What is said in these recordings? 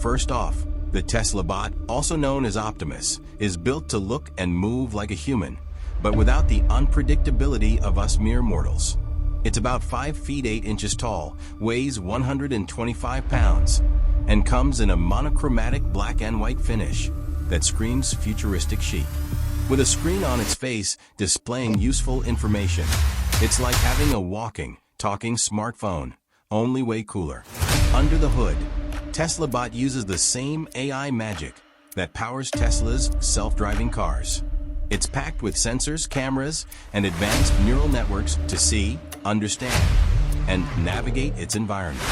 First off, the Teslabot, also known as Optimus, is built to look and move like a human, but without the unpredictability of us mere mortals. It's about 5 feet 8 inches tall, weighs 125 pounds, and comes in a monochromatic black and white finish that screams futuristic chic. With a screen on its face displaying useful information, it's like having a walking, talking smartphone, only way cooler. Under the hood, Teslabot uses the same AI magic that powers Tesla's self-driving cars. It's packed with sensors, cameras, and advanced neural networks to see, understand, and navigate its environment.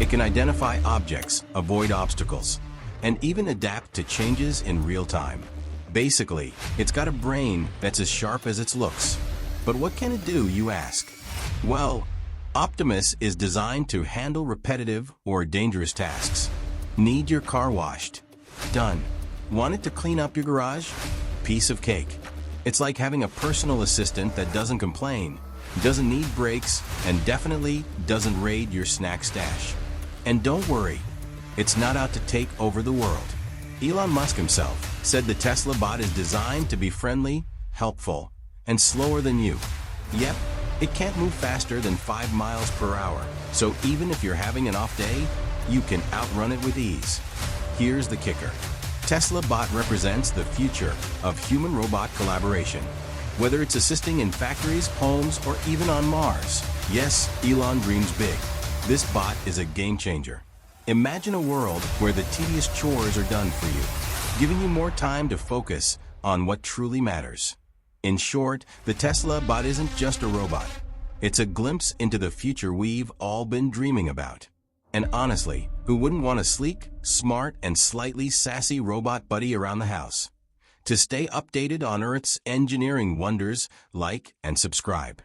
It can identify objects, avoid obstacles, and even adapt to changes in real time. Basically, it's got a brain that's as sharp as its looks. But what can it do, you ask? Well, Optimus is designed to handle repetitive or dangerous tasks. Need your car washed? Done. Want it to clean up your garage? Piece of cake. It's like having a personal assistant that doesn't complain, doesn't need breaks, and definitely doesn't raid your snack stash. And don't worry, it's not out to take over the world. Elon Musk himself said the Teslabot is designed to be friendly, helpful, and slower than you. Yep, it can't move faster than 5 miles per hour, so even if you're having an off day, you can outrun it with ease. Here's the kicker. Teslabot represents the future of human-robot collaboration. Whether it's assisting in factories, homes, or even on Mars. Yes, Elon dreams big. This bot is a game changer. Imagine a world where the tedious chores are done for you, giving you more time to focus on what truly matters. In short, the Teslabot isn't just a robot. It's a glimpse into the future we've all been dreaming about. And honestly, who wouldn't want a sleek, smart, and slightly sassy robot buddy around the house? To stay updated on Earth's engineering wonders, like and subscribe.